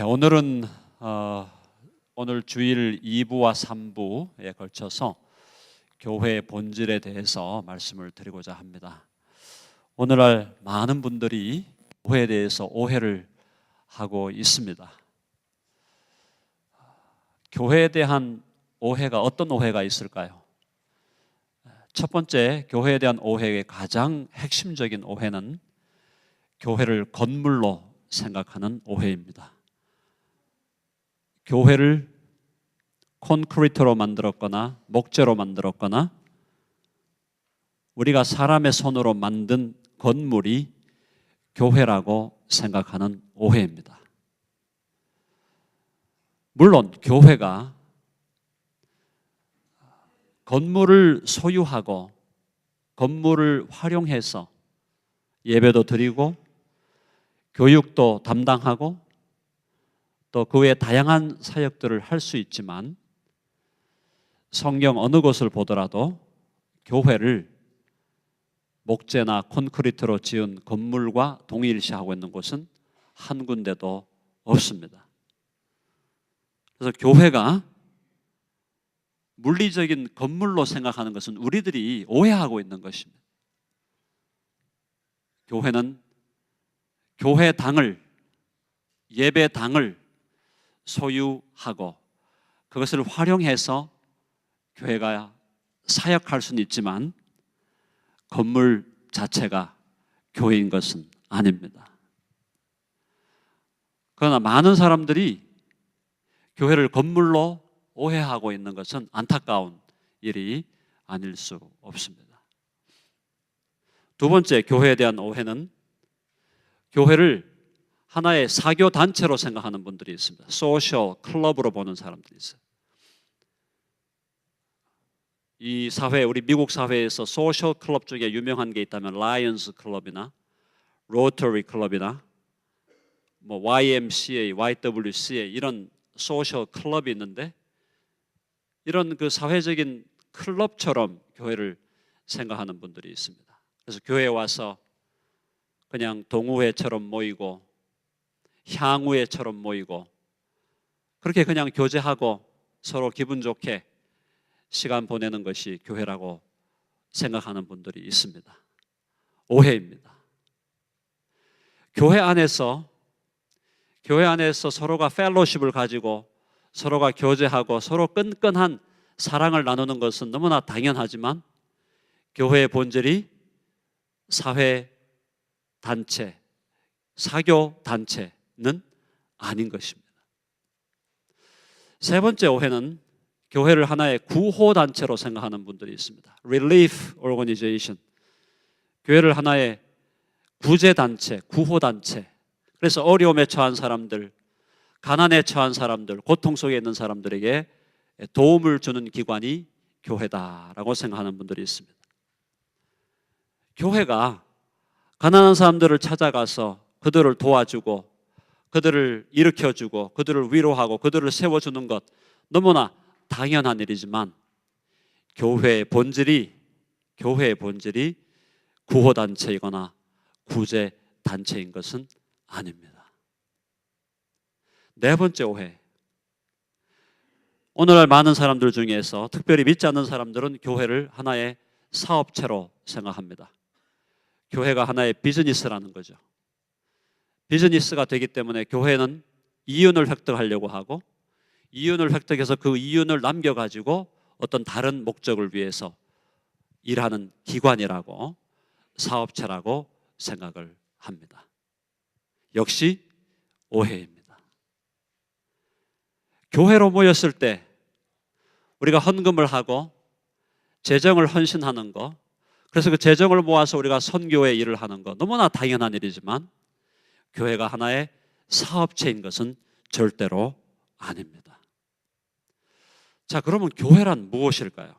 오늘은 오늘 주일 2부와 3부에 걸쳐서 교회의 본질에 대해서 말씀을 드리고자 합니다. 오늘날 많은 분들이 교회에 대해서 오해를 하고 있습니다. 교회에 대한 오해가 어떤 오해가 있을까요? 첫 번째, 교회에 대한 오해의 가장 핵심적인 오해는 교회를 건물로 생각하는 오해입니다. 교회를 콘크리트로 만들었거나 목재로 만들었거나 우리가 사람의 손으로 만든 건물이 교회라고 생각하는 오해입니다. 물론 교회가 건물을 소유하고 건물을 활용해서 예배도 드리고 교육도 담당하고 또 그 외에 다양한 사역들을 할 수 있지만 성경 어느 곳을 보더라도 교회를 목재나 콘크리트로 지은 건물과 동일시하고 있는 곳은 한 군데도 없습니다. 그래서 교회가 물리적인 건물로 생각하는 것은 우리들이 오해하고 있는 것입니다. 교회는 교회당을, 예배당을 소유하고 그것을 활용해서 교회가 사역할 수는 있지만 건물 자체가 교회인 것은 아닙니다. 그러나 많은 사람들이 교회를 건물로 오해하고 있는 것은 안타까운 일이 아닐 수 없습니다. 두 번째, 교회에 대한 오해는 교회를 하나의 사교 단체로 생각하는 분들이 있습니다. 소셜 클럽으로 보는 사람들이 있어요. 이 사회, 우리 미국 사회에서 소셜 클럽 중에 유명한 게 있다면 라이언스 클럽이나 로터리 클럽이나 뭐 YMCA, YWCA 이런 소셜 클럽이 있는데 이런 그 사회적인 클럽처럼 교회를 생각하는 분들이 있습니다. 그래서 교회에 와서 그냥 동호회처럼 모이고 향후회처럼 모이고 그렇게 그냥 교제하고 서로 기분 좋게 시간 보내는 것이 교회라고 생각하는 분들이 있습니다. 오해입니다. 교회 안에서 서로가 펠로십을 가지고 서로가 교제하고 서로 끈끈한 사랑을 나누는 것은 너무나 당연하지만 교회의 본질이 사회 단체, 사교 단체는 아닌 것입니다. 세 번째 오해는 교회를 하나의 구호 단체로 생각하는 분들이 있습니다. Relief Organization, 교회를 하나의 구제 단체, 구호 단체. 그래서 어려움에 처한 사람들, 가난에 처한 사람들, 고통 속에 있는 사람들에게 도움을 주는 기관이 교회다라고 생각하는 분들이 있습니다. 교회가 가난한 사람들을 찾아가서 그들을 도와주고 그들을 일으켜주고 그들을 위로하고 그들을 세워주는 것 너무나 당연한 일이지만 교회의 본질이 구호단체이거나 구제단체인 것은 아닙니다. 네 번째 오해, 오늘날 많은 사람들 중에서 특별히 믿지 않는 사람들은 교회를 하나의 사업체로 생각합니다. 교회가 하나의 비즈니스라는 거죠. 비즈니스가 되기 때문에 교회는 이윤을 획득하려고 하고 이윤을 획득해서 그 이윤을 남겨가지고 어떤 다른 목적을 위해서 일하는 기관이라고 사업체라고 생각을 합니다. 역시 오해입니다. 교회로 모였을 때 우리가 헌금을 하고 재정을 헌신하는 거, 그래서 그 재정을 모아서 우리가 선교의 일을 하는 거 너무나 당연한 일이지만 교회가 하나의 사업체인 것은 절대로 아닙니다. 자, 그러면 교회란 무엇일까요?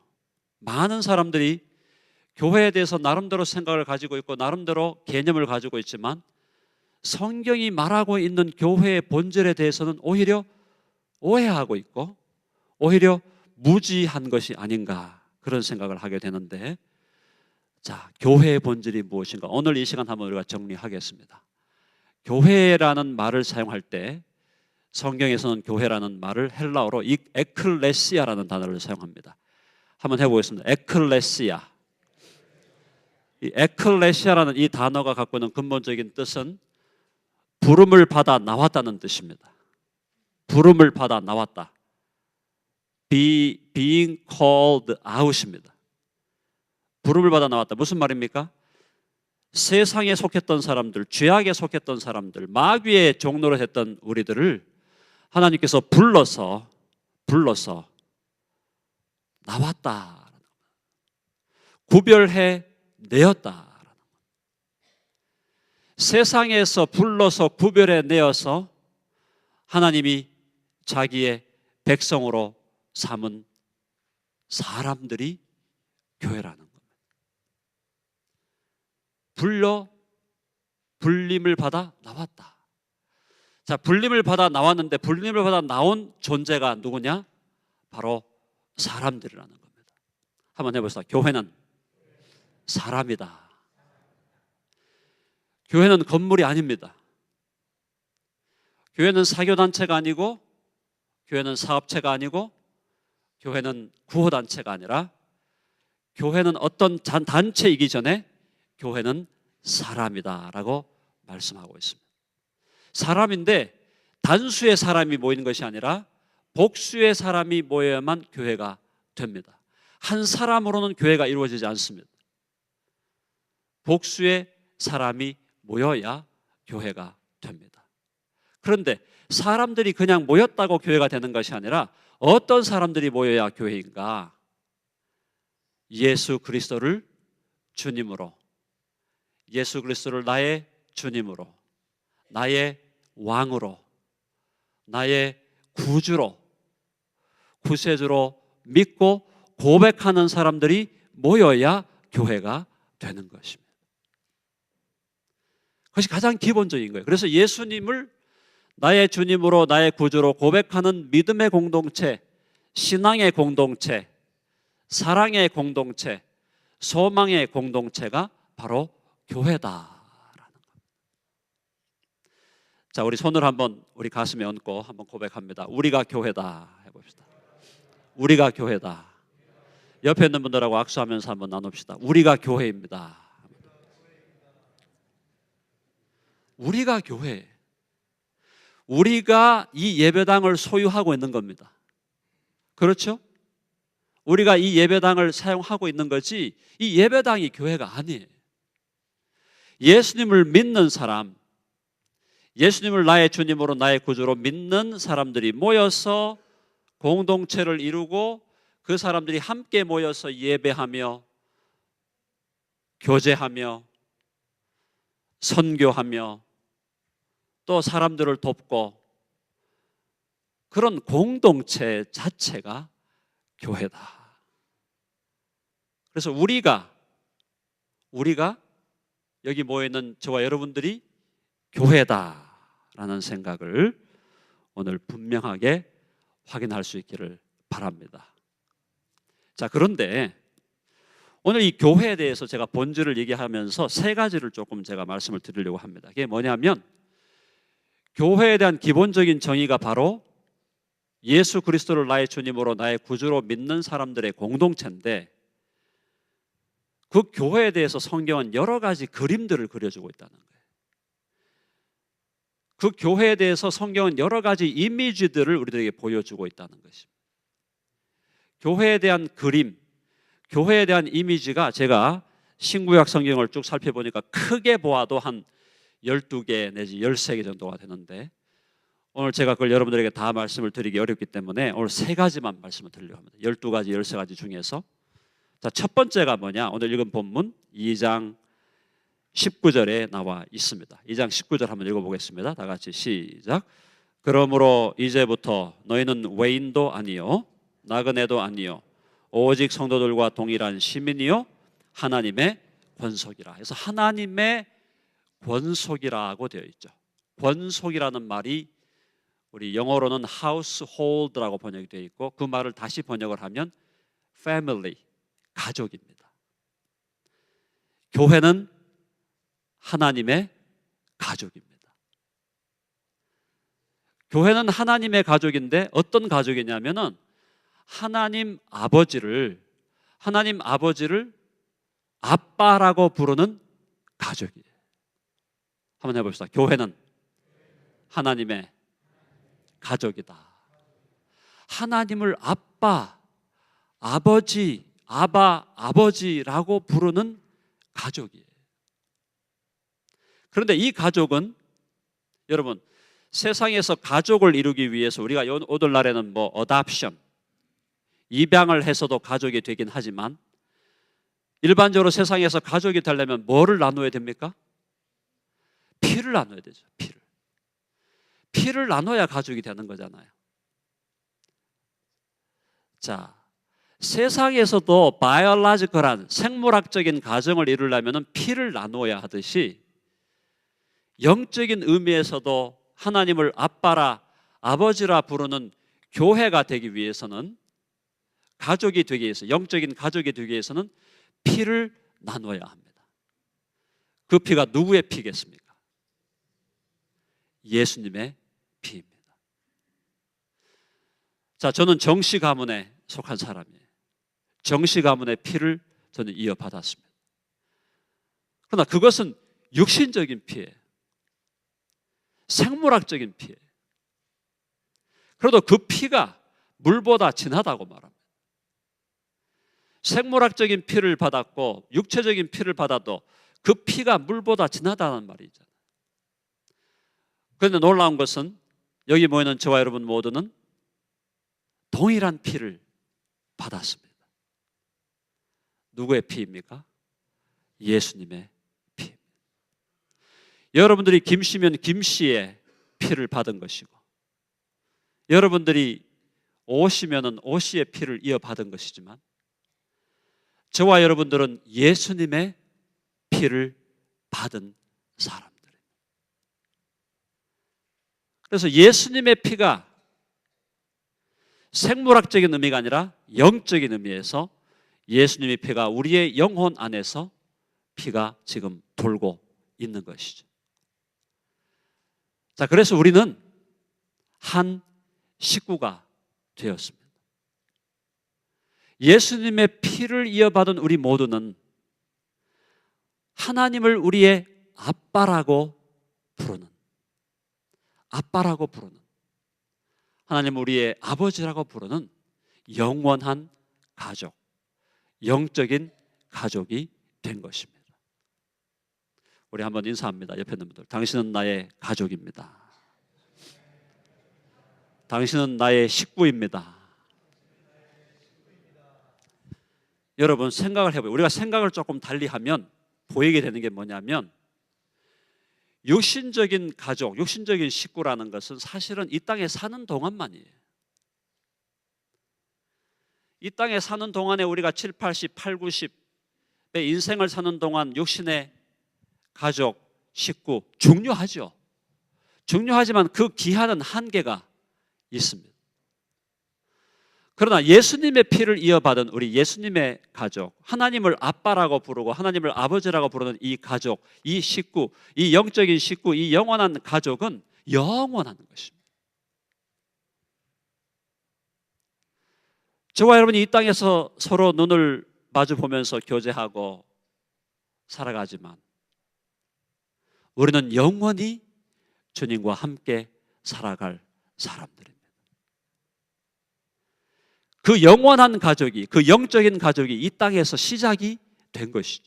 많은 사람들이 교회에 대해서 나름대로 생각을 가지고 있고 나름대로 개념을 가지고 있지만 성경이 말하고 있는 교회의 본질에 대해서는 오히려 오해하고 있고 오히려 무지한 것이 아닌가 그런 생각을 하게 되는데, 자, 교회의 본질이 무엇인가? 오늘 이 시간 한번 우리가 정리하겠습니다. 교회라는 말을 사용할 때 성경에서는 교회라는 말을 헬라어로 에클레시아라는 단어를 사용합니다. 한번 해보겠습니다. 에클레시아. 이 에클레시아라는 이 단어가 갖고 있는 근본적인 뜻은 부름을 받아 나왔다는 뜻입니다. 부름을 받아 나왔다. being called out입니다. 부름을 받아 나왔다. 무슨 말입니까? 세상에 속했던 사람들, 죄악에 속했던 사람들, 마귀의 종노릇 했던 우리들을 하나님께서 불러서 나왔다. 구별해 내었다. 세상에서 불러서 구별해 내어서 하나님이 자기의 백성으로 삼은 사람들이 교회라는 겁니다. 불림을 받아 나왔다. 자, 불림을 받아 나왔는데 불림을 받아 나온 존재가 누구냐? 바로 사람들이라는 겁니다. 한번 해보시다. 교회는 사람이다. 교회는 건물이 아닙니다. 교회는 사교단체가 아니고, 교회는 사업체가 아니고, 교회는 구호단체가 아니라, 교회는 어떤 단체이기 전에 교회는 사람이다라고 말씀하고 있습니다. 사람인데 단수의 사람이 모이는 것이 아니라 복수의 사람이 모여야만 교회가 됩니다. 한 사람으로는 교회가 이루어지지 않습니다. 복수의 사람이 모여야 교회가 됩니다. 그런데 사람들이 그냥 모였다고 교회가 되는 것이 아니라 어떤 사람들이 모여야 교회인가? 예수 그리스도를 주님으로, 예수 그리스도를 나의 주님으로, 나의 왕으로, 나의 구주로, 구세주로 믿고 고백하는 사람들이 모여야 교회가 되는 것입니다. 그것이 가장 기본적인 거예요. 그래서 예수님을 나의 주님으로, 나의 구주로 고백하는 믿음의 공동체, 신앙의 공동체, 사랑의 공동체, 소망의 공동체가 바로 교회다라는 겁니다. 자, 우리 손을 한번 우리 가슴에 얹고 한번 고백합니다. 우리가 교회다 해봅시다. 우리가 교회다. 옆에 있는 분들하고 악수하면서 한번 나눕시다. 우리가 교회입니다. 우리가 교회. 우리가 이 예배당을 소유하고 있는 겁니다. 그렇죠? 우리가 이 예배당을 사용하고 있는 거지 이 예배당이 교회가 아니에요. 예수님을 믿는 사람, 예수님을 나의 주님으로 나의 구주로 믿는 사람들이 모여서 공동체를 이루고 그 사람들이 함께 모여서 예배하며 교제하며 선교하며 또 사람들을 돕고 그런 공동체 자체가 교회다. 그래서 우리가 여기 모여있는 저와 여러분들이 교회다라는 생각을 오늘 분명하게 확인할 수 있기를 바랍니다. 자, 그런데 오늘 이 교회에 대해서 제가 본질을 얘기하면서 세 가지를 조금 제가 말씀을 드리려고 합니다. 그게 뭐냐면 교회에 대한 기본적인 정의가 바로 예수 그리스도를 나의 주님으로 나의 구주로 믿는 사람들의 공동체인데 그 교회에 대해서 성경은 여러 가지 그림들을 그려주고 있다는 거예요. 그 교회에 대해서 성경은 여러 가지 이미지들을 우리들에게 보여주고 있다는 것입니다. 교회에 대한 그림, 교회에 대한 이미지가 제가 신구약 성경을 쭉 살펴보니까 크게 보아도 한 12개 내지 13개 정도가 되는데 오늘 제가 그걸 여러분들에게 다 말씀을 드리기 어렵기 때문에 오늘 세 가지만 말씀을 드리려고 합니다. 12가지, 13가지 중에서 자, 첫 번째가 뭐냐? 오늘 읽은 본문 2장 19절에 나와 있습니다. 2장 19절 한번 읽어보겠습니다. 다 같이 시작. 그러므로 이제부터 너희는 외인도 아니요 나그네도 아니요 오직 성도들과 동일한 시민이요 하나님의 권속이라. 그래서 하나님의 권속이라고 되어 있죠. 권속이라는 말이 우리 영어로는 household라고 번역이 되어 있고 그 말을 다시 번역을 하면 family, 가족입니다. 교회는 하나님의 가족입니다. 교회는 하나님의 가족인데 어떤 가족이냐면은 하나님 아버지를 아빠라고 부르는 가족이에요. 한번 해봅시다. 교회는 하나님의 가족이다. 하나님을 아빠, 아버지, 아버지라고 부르는 가족이에요. 그런데 이 가족은 여러분 세상에서 가족을 이루기 위해서 우리가 오늘날에는 어답션, 입양을 해서도 가족이 되긴 하지만 일반적으로 세상에서 가족이 되려면 뭐를 나눠야 됩니까? 피를 나눠야 되죠. 피를 나눠야 가족이 되는 거잖아요. 자, 세상에서도 바이올로지컬한 생물학적인 가정을 이루려면 피를 나눠야 하듯이 영적인 의미에서도 하나님을 아버지라 부르는 교회가 되기 위해서는 가족이 되기 위해서 영적인 가족이 되기 위해서는 피를 나눠야 합니다. 그 피가 누구의 피겠습니까? 예수님의 피입니다. 자, 저는 정씨 가문에 속한 사람이에요. 정씨 가문의 피를 저는 이어받았습니다. 그러나 그것은 육신적인 피예요. 생물학적인 피예요. 그래도 그 피가 물보다 진하다고 말합니다. 생물학적인 피를 받았고 육체적인 피를 받아도 그 피가 물보다 진하다는 말이잖아요. 그런데 놀라운 것은 여기 모이는 저와 여러분 모두는 동일한 피를 받았습니다. 누구의 피입니까? 예수님의 피입니다. 여러분들이 김씨면 김씨의 피를 받은 것이고 여러분들이 오씨면 오씨의 피를 이어받은 것이지만 저와 여러분들은 예수님의 피를 받은 사람들입니다. 그래서 예수님의 피가 생물학적인 의미가 아니라 영적인 의미에서 예수님의 피가 우리의 영혼 안에서 피가 지금 돌고 있는 것이죠. 자, 그래서 우리는 한 식구가 되었습니다. 예수님의 피를 이어받은 우리 모두는 하나님을 우리의 아빠라고 부르는 하나님을 우리의 아버지라고 부르는 영원한 가족, 영적인 가족이 된 것입니다. 우리 한번 인사합니다. 옆에 있는 분들, 당신은 나의 가족입니다. 당신은 나의 식구입니다. 여러분 생각을 해보세요. 우리가 생각을 조금 달리하면 보이게 되는 게 뭐냐면 육신적인 가족, 육신적인 식구라는 것은 사실은 이 땅에 사는 동안만이에요. 이 땅에 사는 동안에 우리가 7, 80, 8, 90의 인생을 사는 동안 육신의 가족, 식구 중요하죠. 중요하지만 그 기한은 한계가 있습니다. 그러나 예수님의 피를 이어받은 우리 예수님의 가족, 하나님을 아빠라고 부르고 하나님을 아버지라고 부르는 이 가족, 이 식구, 이 영적인 식구, 이 영원한 가족은 영원한 것입니다. 저와 여러분이 이 땅에서 서로 눈을 마주 보면서 교제하고 살아가지만 우리는 영원히 주님과 함께 살아갈 사람들입니다. 그 영원한 가족이, 그 영적인 가족이 이 땅에서 시작이 된 것이죠.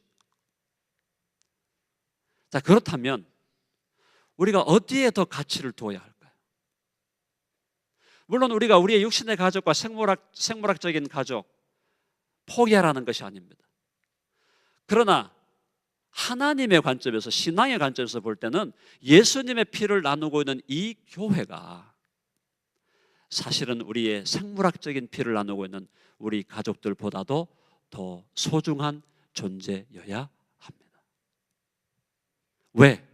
자, 그렇다면 우리가 어디에 더 가치를 두어야 할까요? 물론 우리가 우리의 육신의 가족과 생물학적인 가족 포기하라는 것이 아닙니다. 그러나 하나님의 관점에서, 신앙의 관점에서 볼 때는 예수님의 피를 나누고 있는 이 교회가 사실은 우리의 생물학적인 피를 나누고 있는 우리 가족들보다도 더 소중한 존재여야 합니다. 왜?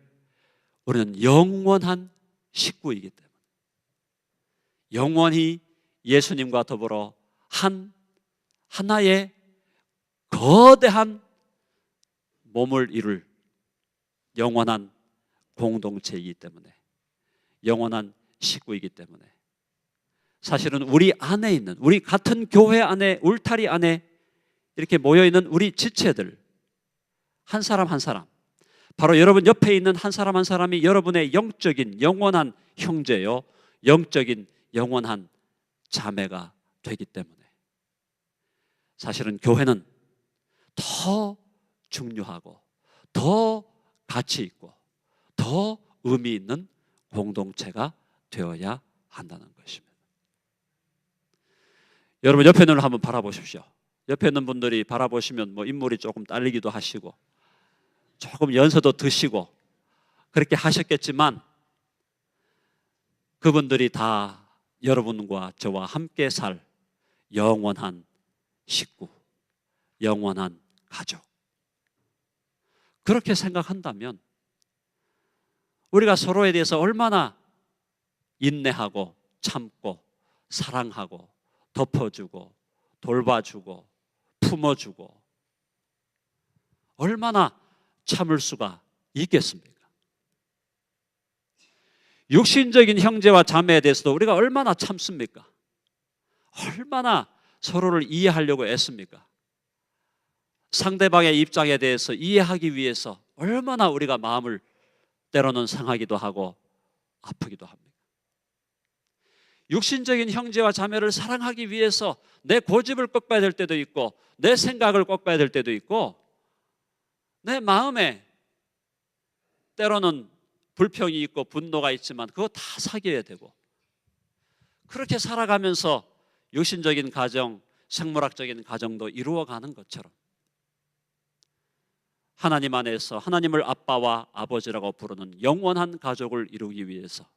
우리는 영원한 식구이기 때문에 영원히 예수님과 더불어 하나의 거대한 몸을 이룰 영원한 공동체이기 때문에 영원한 식구이기 때문에 사실은 우리 안에 있는, 우리 같은 교회 안에, 울타리 안에 이렇게 모여있는 우리 지체들 한 사람 한 사람, 바로 여러분 옆에 있는 한 사람 한 사람이 여러분의 영적인 영원한 형제요, 영적인 영원한 자매가 되기 때문에 사실은 교회는 더 중요하고 더 가치 있고 더 의미 있는 공동체가 되어야 한다는 것입니다. 여러분 옆에 눈을 한번 바라보십시오. 옆에 있는 분들이 바라보시면 뭐 인물이 조금 딸리기도 하시고 조금 연세도 드시고 그렇게 하셨겠지만 그분들이 다 여러분과 저와 함께 살 영원한 식구, 영원한 가족. 그렇게 생각한다면 우리가 서로에 대해서 얼마나 인내하고 참고 사랑하고 덮어주고 돌봐주고 품어주고 얼마나 참을 수가 있겠습니까? 육신적인 형제와 자매에 대해서도 우리가 얼마나 참습니까? 얼마나 서로를 이해하려고 애씁니까? 상대방의 입장에 대해서 이해하기 위해서 얼마나 우리가 마음을 때로는 상하기도 하고 아프기도 합니다. 육신적인 형제와 자매를 사랑하기 위해서 내 고집을 꺾어야 될 때도 있고 내 생각을 꺾어야 될 때도 있고 내 마음에 때로는 불평이 있고 분노가 있지만 그거 다 사귀어야 되고 그렇게 살아가면서 육신적인 가정, 생물학적인 가정도 이루어가는 것처럼 하나님 안에서 하나님을 아빠와 아버지라고 부르는 영원한 가족을 이루기 위해서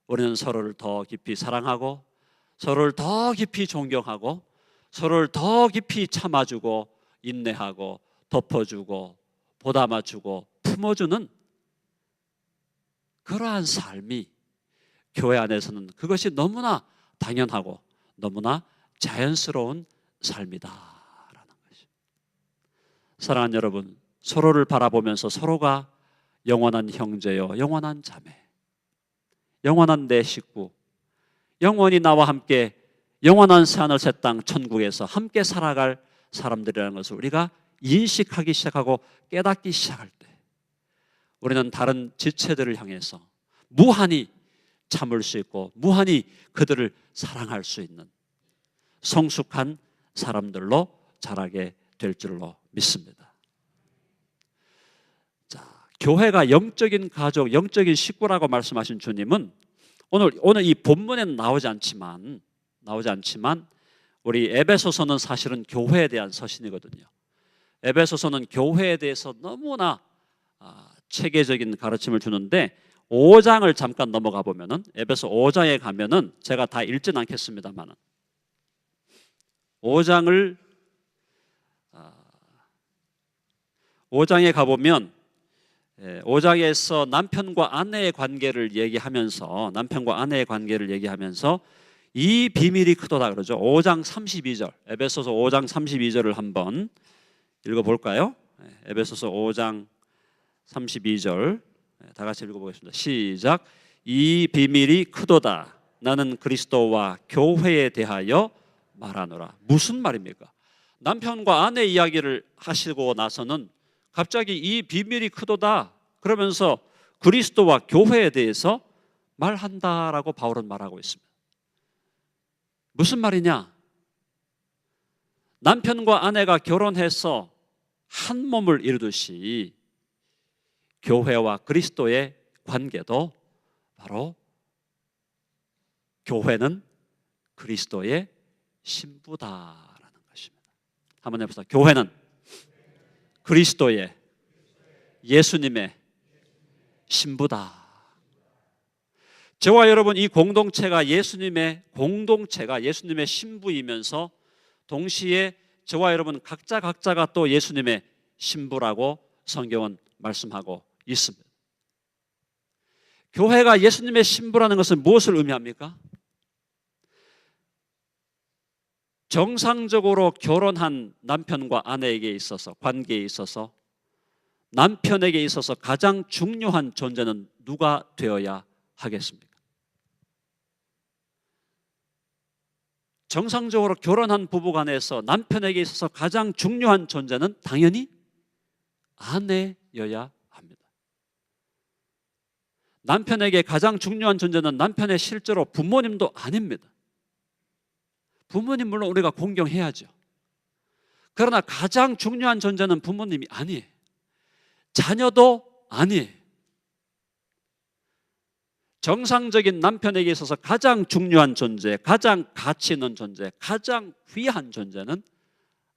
우리는 서로를 더 깊이 사랑하고 서로를 더 깊이 존경하고 서로를 더 깊이 참아주고 인내하고 덮어주고 보담아주고 품어주는 그러한 삶이 교회 안에서는 그것이 너무나 당연하고 너무나 자연스러운 삶이다라는 것입니다. 사랑하는 여러분, 서로를 바라보면서 서로가 영원한 형제요, 영원한 자매, 영원한 내 식구, 영원히 나와 함께 영원한 새하늘 새 땅 천국에서 함께 살아갈 사람들이라는 것을 우리가 인식하기 시작하고 깨닫기 시작할 때 우리는 다른 지체들을 향해서 무한히 참을 수 있고 무한히 그들을 사랑할 수 있는 성숙한 사람들로 자라게 될 줄로 믿습니다. 자, 교회가 영적인 가족, 영적인 식구라고 말씀하신 주님은 오늘 이 본문에는 나오지 않지만 우리 에베소서는 사실은 교회에 대한 서신이거든요. 에베소서는 교회에 대해서 너무나 체계적인 가르침을 주는데 5장을 잠깐 넘어가 보면은 에베소 5장에 가면은 제가 다 읽진 않겠습니다만은 5장에 가보면 5장에서 남편과 아내의 관계를 얘기하면서 이 비밀이 크도다 그러죠. 5장 32절 에베소서 5장 32절을 한번 읽어볼까요? 에베소서 5장 32절 다 같이 읽어보겠습니다. 시작. 이 비밀이 크도다. 나는 그리스도와 교회에 대하여 말하노라. 무슨 말입니까? 남편과 아내 이야기를 하시고 나서는 갑자기 이 비밀이 크도다 그러면서 그리스도와 교회에 대해서 말한다라고 바울은 말하고 있습니다. 무슨 말이냐? 남편과 아내가 결혼해서 한 몸을 이루듯이 교회와 그리스도의 관계도 바로 교회는 그리스도의 신부다라는 것입니다. 한번 해보세요. 교회는 그리스도의 예수님의 신부다. 저와 여러분 이 공동체가 예수님의 신부이면서 동시에 저와 여러분 각자가 또 예수님의 신부라고 성경은 말씀하고 있습니다. 교회가 예수님의 신부라는 것은 무엇을 의미합니까? 정상적으로 결혼한 남편과 아내에게 있어서 관계에 있어서 남편에게 있어서 가장 중요한 존재는 누가 되어야 하겠습니까? 정상적으로 결혼한 부부간에서 남편에게 있어서 가장 중요한 존재는 당연히 아내여야 합니다. 남편에게 가장 중요한 존재는 남편의 실제로 부모님도 아닙니다. 부모님 물론 우리가 공경해야죠. 그러나 가장 중요한 존재는 부모님이 아니에요. 자녀도 아니에요. 정상적인 남편에게 있어서 가장 중요한 존재, 가장 가치 있는 존재, 가장 귀한 존재는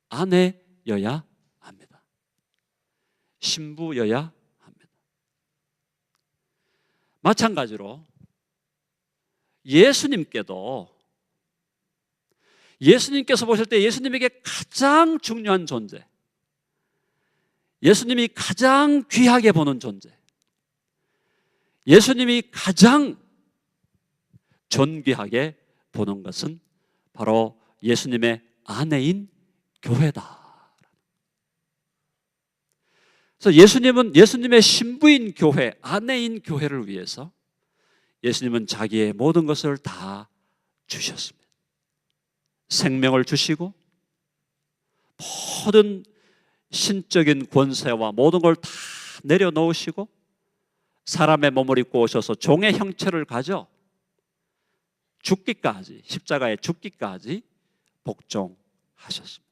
아내여야 합니다. 신부여야 합니다. 마찬가지로 예수님께서 보실 때 예수님에게 가장 중요한 존재, 예수님이 가장 귀하게 보는 존재, 예수님이 가장 존귀하게 보는 것은 바로 예수님의 아내인 교회다. 그래서 예수님은 예수님의 신부인 교회, 아내인 교회를 위해서 예수님은 자기의 모든 것을 다 주셨습니다. 생명을 주시고 모든 신적인 권세와 모든 걸 다 내려놓으시고 사람의 몸을 입고 오셔서 종의 형체를 가져 죽기까지, 십자가에 죽기까지 복종하셨습니다.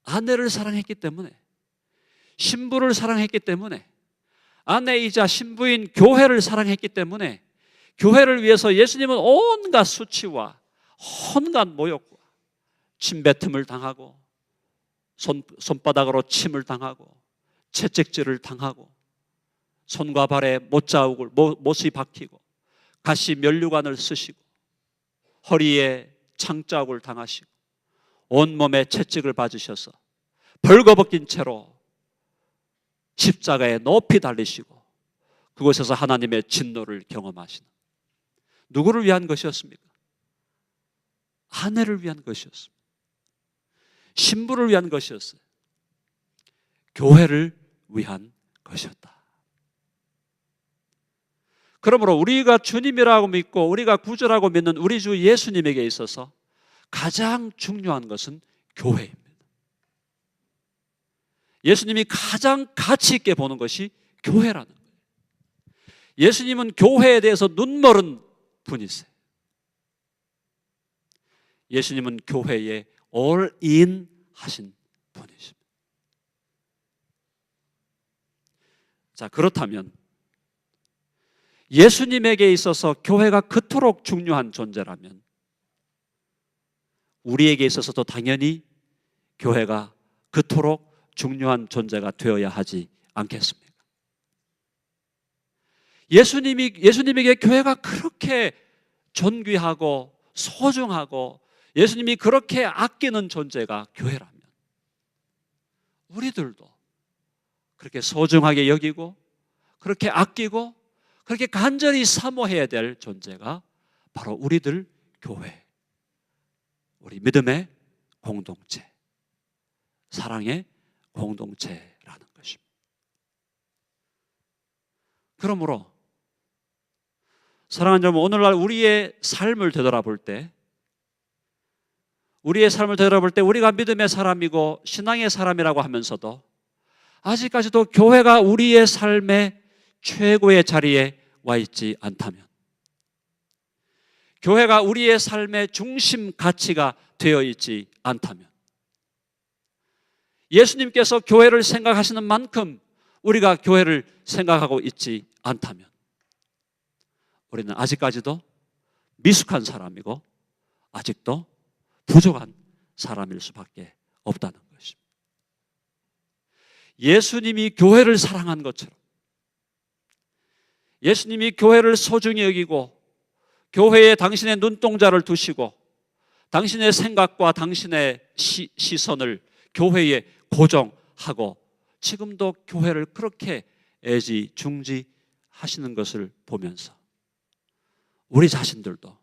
아내를 사랑했기 때문에, 신부를 사랑했기 때문에, 아내이자 신부인 교회를 사랑했기 때문에 교회를 위해서 예수님은 온갖 수치와 온갖 모욕과 침뱉음을 당하고 손바닥으로 침을 당하고 채찍질을 당하고 손과 발에 못이 박히고 가시 면류관을 쓰시고 허리에 창자국을 당하시고 온몸에 채찍을 받으셔서 벌거벗긴 채로 십자가에 높이 달리시고 그곳에서 하나님의 진노를 경험하시는, 누구를 위한 것이었습니까? 아내를 위한 것이었습니다. 신부를 위한 것이었어요. 교회를 위한 것이었다. 그러므로 우리가 주님이라고 믿고 우리가 구주라고 믿는 우리 주 예수님에게 있어서 가장 중요한 것은 교회입니다. 예수님이 가장 가치 있게 보는 것이 교회라는 거예요. 예수님은 교회에 대해서 눈멀은 분이세요. 예수님은 교회에 all-in 하신 분이십니다. 자, 그렇다면 예수님에게 있어서 교회가 그토록 중요한 존재라면 우리에게 있어서도 당연히 교회가 그토록 중요한 존재가 되어야 하지 않겠습니까? 예수님에게 교회가 그렇게 존귀하고 소중하고 예수님이 그렇게 아끼는 존재가 교회라면 우리들도 그렇게 소중하게 여기고 그렇게 아끼고 그렇게 간절히 사모해야 될 존재가 바로 우리들 교회, 우리 믿음의 공동체, 사랑의 공동체라는 것입니다. 그러므로 사랑하는 여러분, 오늘날 우리의 삶을 되돌아볼 때 우리가 믿음의 사람이고 신앙의 사람이라고 하면서도 아직까지도 교회가 우리의 삶의 최고의 자리에 와 있지 않다면, 교회가 우리의 삶의 중심 가치가 되어 있지 않다면, 예수님께서 교회를 생각하시는 만큼 우리가 교회를 생각하고 있지 않다면 우리는 아직까지도 미숙한 사람이고 아직도 부족한 사람일 수밖에 없다는 것입니다. 예수님이 교회를 사랑한 것처럼, 예수님이 교회를 소중히 여기고 교회에 당신의 눈동자를 두시고 당신의 생각과 당신의 시선을 교회에 고정하고 지금도 교회를 그렇게 애지중지하시는 것을 보면서 우리 자신들도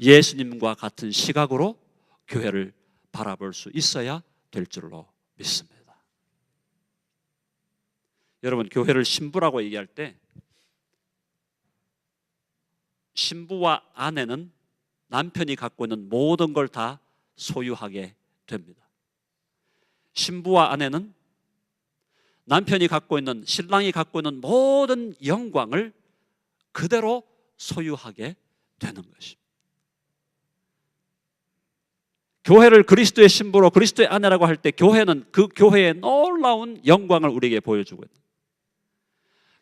예수님과 같은 시각으로 교회를 바라볼 수 있어야 될 줄로 믿습니다. 여러분, 교회를 신부라고 얘기할 때 신부와 아내는 남편이 갖고 있는 모든 걸 다 소유하게 됩니다. 신부와 아내는 남편이 갖고 있는, 신랑이 갖고 있는 모든 영광을 그대로 소유하게 되는 것입니다. 교회를 그리스도의 신부로, 그리스도의 아내라고 할 때 교회는 그 교회의 놀라운 영광을 우리에게 보여주고 있는,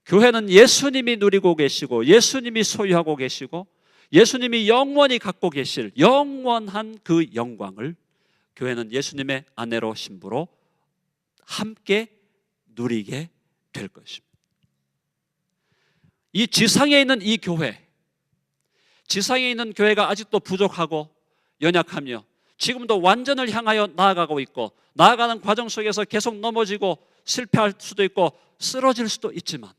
교회는 예수님이 누리고 계시고 예수님이 소유하고 계시고 예수님이 영원히 갖고 계실 영원한 그 영광을 교회는 예수님의 아내로, 신부로 함께 누리게 될 것입니다. 이 지상에 있는 이 교회, 지상에 있는 교회가 아직도 부족하고 연약하며 지금도 완전을 향하여 나아가고 있고, 나아가는 과정 속에서 계속 넘어지고 실패할 수도 있고 쓰러질 수도 있지만,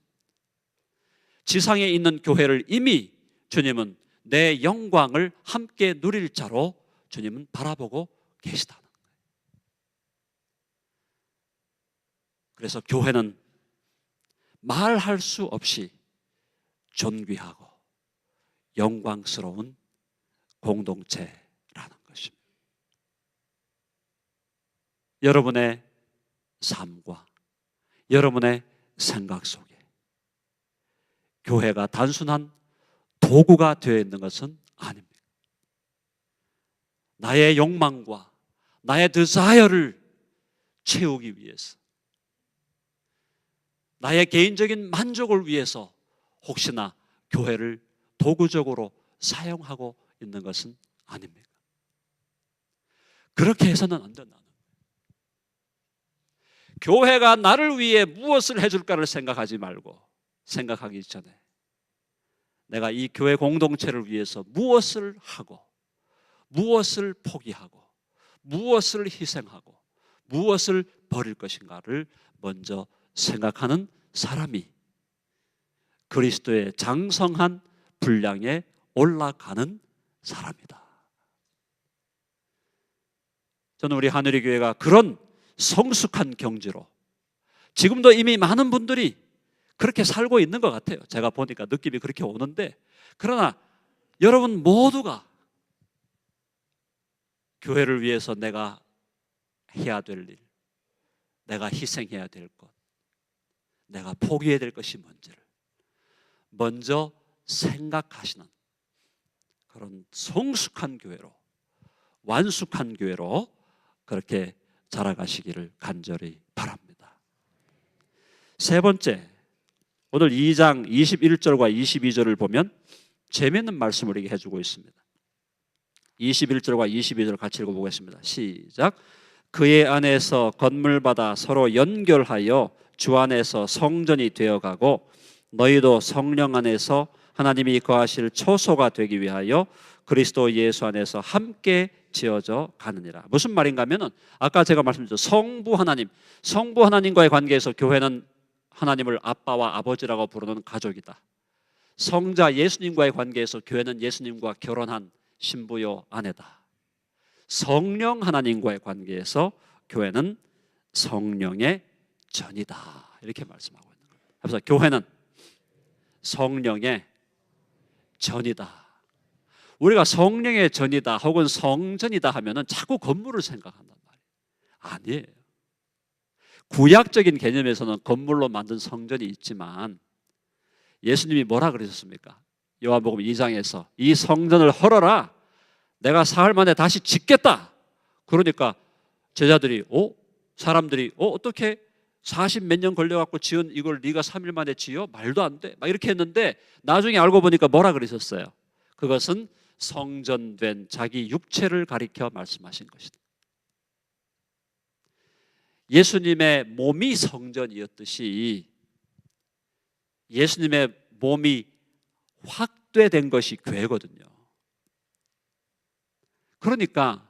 지상에 있는 교회를 이미 주님은 내 영광을 함께 누릴 자로 주님은 바라보고 계시다는 거예요. 그래서 교회는 말할 수 없이 존귀하고 영광스러운 공동체라는 것입니다. 여러분의 삶과 여러분의 생각 속에 교회가 단순한 도구가 되어 있는 것은 아닙니다. 나의 욕망과 나의 디자이어를 채우기 위해서, 나의 개인적인 만족을 위해서 혹시나 교회를 도구적으로 사용하고 있는 것은 아닙니까? 그렇게 해서는 안 된다는 거예요. 교회가 나를 위해 무엇을 해줄까를 생각하지 말고, 생각하기 전에 내가 이 교회 공동체를 위해서 무엇을 하고 무엇을 포기하고 무엇을 희생하고 무엇을 버릴 것인가를 먼저 생각하는 사람이 그리스도의 장성한 분량에 올라가는 사람이다. 저는 우리 하늘의 교회가 그런 성숙한 경지로, 지금도 이미 많은 분들이 그렇게 살고 있는 것 같아요. 제가 보니까 느낌이 그렇게 오는데, 그러나 여러분 모두가 교회를 위해서 내가 해야 될 일, 내가 희생해야 될 것, 내가 포기해야 될 것이 뭔지를 먼저 생각하시는 그런 성숙한 교회로, 완숙한 교회로 그렇게 자라가시기를 간절히 바랍니다. 세 번째, 오늘 2장 21절과 22절을 보면 재미있는 말씀을 우리에게 해주고 있습니다. 21절과 22절 같이 읽어보겠습니다. 시작. 그의 안에서 건물받아 서로 연결하여 주 안에서 성전이 되어가고 너희도 성령 안에서 하나님이 거하실 초소가 되기 위하여 그리스도 예수 안에서 함께 지어져 가느니라. 무슨 말인가 하면은 아까 제가 말씀드렸죠. 성부 하나님과의 관계에서 교회는 하나님을 아빠와 아버지라고 부르는 가족이다. 성자 예수님과의 관계에서 교회는 예수님과 결혼한 신부요 아내다. 성령 하나님과의 관계에서 교회는 성령의 전이다. 이렇게 말씀하고 있는 거예요. 그래서 교회는 성령의 전이다. 우리가 성령의 전이다 혹은 성전이다 하면은 자꾸 건물을 생각한단 말이에요. 아니에요. 구약적인 개념에서는 건물로 만든 성전이 있지만 예수님이 뭐라 그러셨습니까? 요한복음 2장에서 이 성전을 헐어라, 내가 사흘 만에 다시 짓겠다. 그러니까 제자들이 사람들이 어떻게 40 몇 년 걸려갖고 지은 이걸 네가 3일 만에 지어? 말도 안 돼. 막 이렇게 했는데 나중에 알고 보니까 뭐라 그러셨어요? 그것은 성전된 자기 육체를 가리켜 말씀하신 것이다. 예수님의 몸이 성전이었듯이 예수님의 몸이 확대된 것이 교회거든요. 그러니까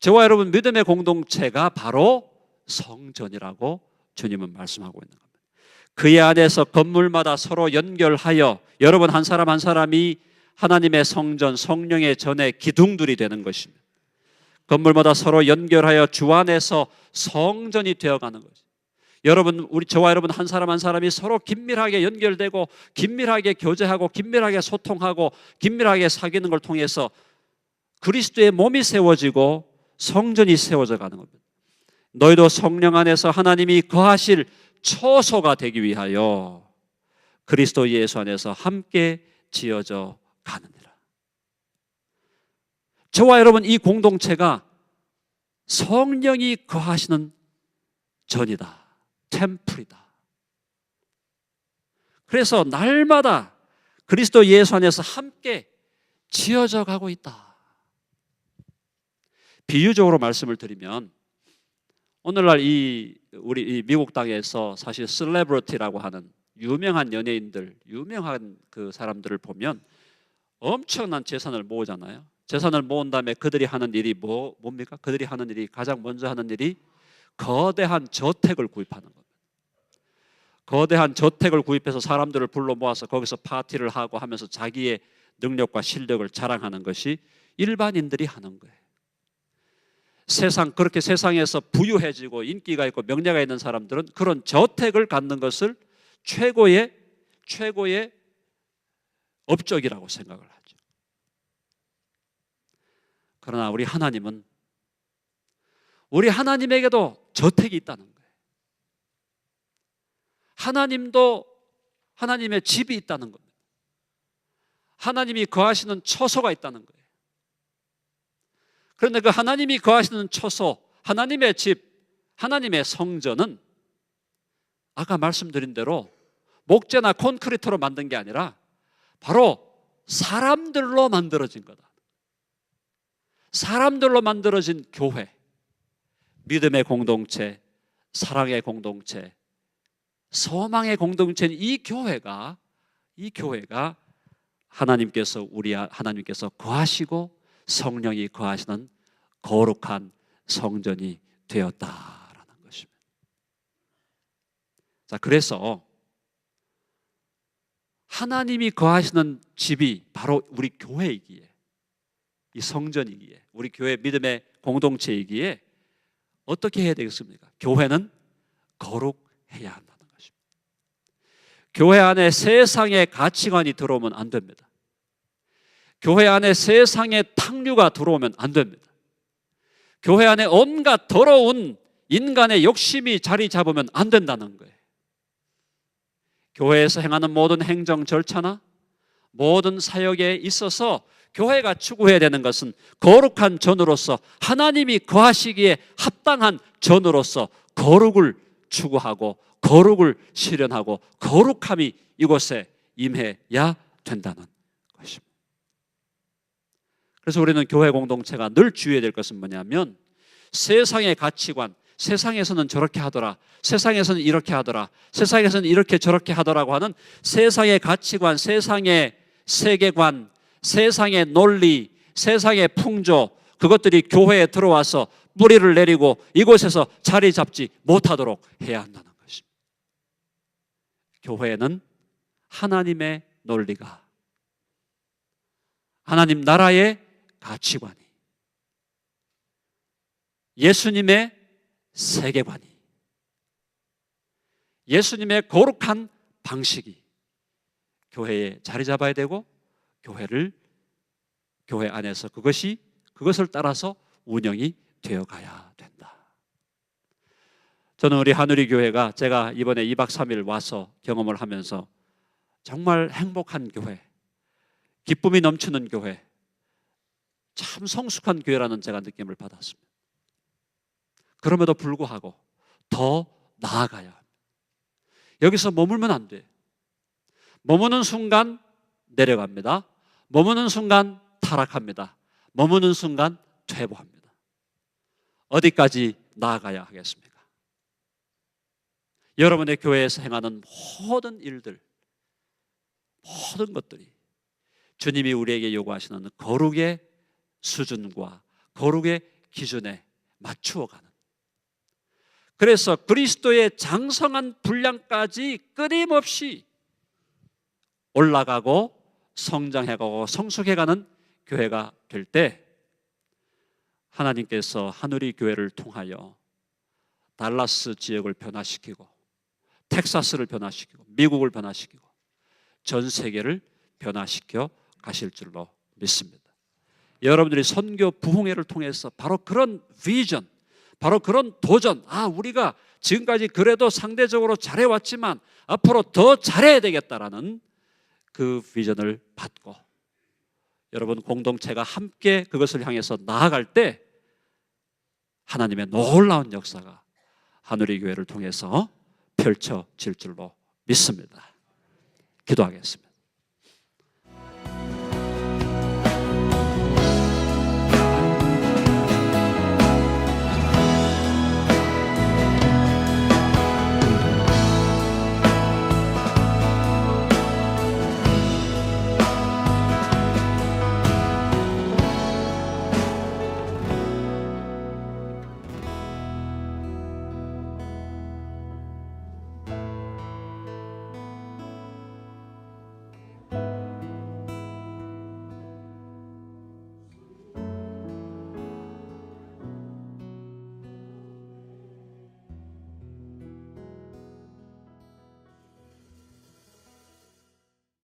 저와 여러분 믿음의 공동체가 바로 성전이라고 주님은 말씀하고 있는 겁니다. 그의 안에서 건물마다 서로 연결하여 여러분 한 사람 한 사람이 하나님의 성전, 성령의 전의 기둥들이 되는 것입니다. 건물마다 서로 연결하여 주 안에서 성전이 되어가는 거죠. 여러분, 저와 여러분 한 사람 한 사람이 서로 긴밀하게 연결되고 긴밀하게 교제하고 긴밀하게 소통하고 긴밀하게 사귀는 걸 통해서 그리스도의 몸이 세워지고 성전이 세워져 가는 겁니다. 너희도 성령 안에서 하나님이 거하실 처소가 되기 위하여 그리스도 예수 안에서 함께 지어져 가느니라. 저와 여러분, 이 공동체가 성령이 거하시는 전이다, 템플이다. 그래서 날마다 그리스도 예수 안에서 함께 지어져 가고 있다. 비유적으로 말씀을 드리면, 오늘날 우리 이 미국 땅에서 사실 셀레브리티라고 하는 유명한 연예인들, 유명한 그 사람들을 보면 엄청난 재산을 모으잖아요. 재산을 모은 다음에 그들이 하는 일이 뭡니까? 그들이 하는 일이, 가장 먼저 하는 일이 거대한 저택을 구입하는 겁니다. 거대한 저택을 구입해서 사람들을 불러 모아서 거기서 파티를 하고 하면서 자기의 능력과 실력을 자랑하는 것이 일반인들이 하는 거예요. 그렇게 세상에서 부유해지고 인기가 있고 명예가 있는 사람들은 그런 저택을 갖는 것을 최고의 업적이라고 생각을 하죠. 그러나 우리 하나님에게도 저택이 있다는 거예요. 하나님도 하나님의 집이 있다는 겁니다. 하나님이 거하시는 처소가 있다는 거예요. 그런데 그 하나님이 거하시는 처소, 하나님의 집, 하나님의 성전은 아까 말씀드린 대로 목재나 콘크리트로 만든 게 아니라 바로 사람들로 만들어진 거다. 사람들로 만들어진 교회, 믿음의 공동체, 사랑의 공동체, 소망의 공동체인 이 교회가 하나님께서 거하시고 성령이 거하시는 거룩한 성전이 되었다라는 것입니다. 자, 그래서 하나님이 거하시는 집이 바로 우리 교회이기에, 이 성전이기에, 우리 교회 믿음의 공동체이기에 어떻게 해야 되겠습니까? 교회는 거룩해야 한다는 것입니다. 교회 안에 세상의 가치관이 들어오면 안 됩니다. 교회 안에 세상의 탕류가 들어오면 안 됩니다. 교회 안에 온갖 더러운 인간의 욕심이 자리 잡으면 안 된다는 거예요. 교회에서 행하는 모든 행정 절차나 모든 사역에 있어서 교회가 추구해야 되는 것은 거룩한 전으로서, 하나님이 거하시기에 합당한 전으로서 거룩을 추구하고 거룩을 실현하고 거룩함이 이곳에 임해야 된다는 것입니다. 그래서 우리는 교회 공동체가 늘 주의해야 될 것은 뭐냐면, 세상의 가치관, 세상에서는 저렇게 하더라, 세상에서는 이렇게 하더라, 세상에서는 이렇게 저렇게 하더라고 하는 세상의 가치관, 세상의 세계관, 세상의 논리, 세상의 풍조, 그것들이 교회에 들어와서 뿌리를 내리고 이곳에서 자리 잡지 못하도록 해야 한다는 것입니다. 교회는 하나님의 논리가, 하나님 나라의 가치관이, 예수님의 세계관이, 예수님의 거룩한 방식이 교회에 자리 잡아야 되고, 교회 안에서 그것을 따라서 운영이 되어 가야 된다. 저는 우리 하누리 교회가, 제가 이번에 2박 3일 와서 경험을 하면서 정말 행복한 교회, 기쁨이 넘치는 교회, 참 성숙한 교회라는 제가 느낌을 받았습니다. 그럼에도 불구하고 더 나아가야 합니다. 여기서 머물면 안 돼. 머무는 순간 내려갑니다. 머무는 순간 타락합니다. 머무는 순간 퇴보합니다. 어디까지 나아가야 하겠습니까? 여러분의 교회에서 행하는 모든 일들, 모든 것들이 주님이 우리에게 요구하시는 거룩의 수준과 거룩의 기준에 맞추어가는, 그래서 그리스도의 장성한 분량까지 끊임없이 올라가고 성장해가고 성숙해가는 교회가 될 때, 하나님께서 하누리 교회를 통하여 달라스 지역을 변화시키고, 텍사스를 변화시키고, 미국을 변화시키고, 전 세계를 변화시켜 가실 줄로 믿습니다. 여러분들이 선교 부흥회를 통해서 바로 그런 비전, 바로 그런 도전, 우리가 지금까지 그래도 상대적으로 잘해왔지만 앞으로 더 잘해야 되겠다라는 그 비전을 받고 여러분 공동체가 함께 그것을 향해서 나아갈 때 하나님의 놀라운 역사가 하늘의 교회를 통해서 펼쳐질 줄로 믿습니다. 기도하겠습니다.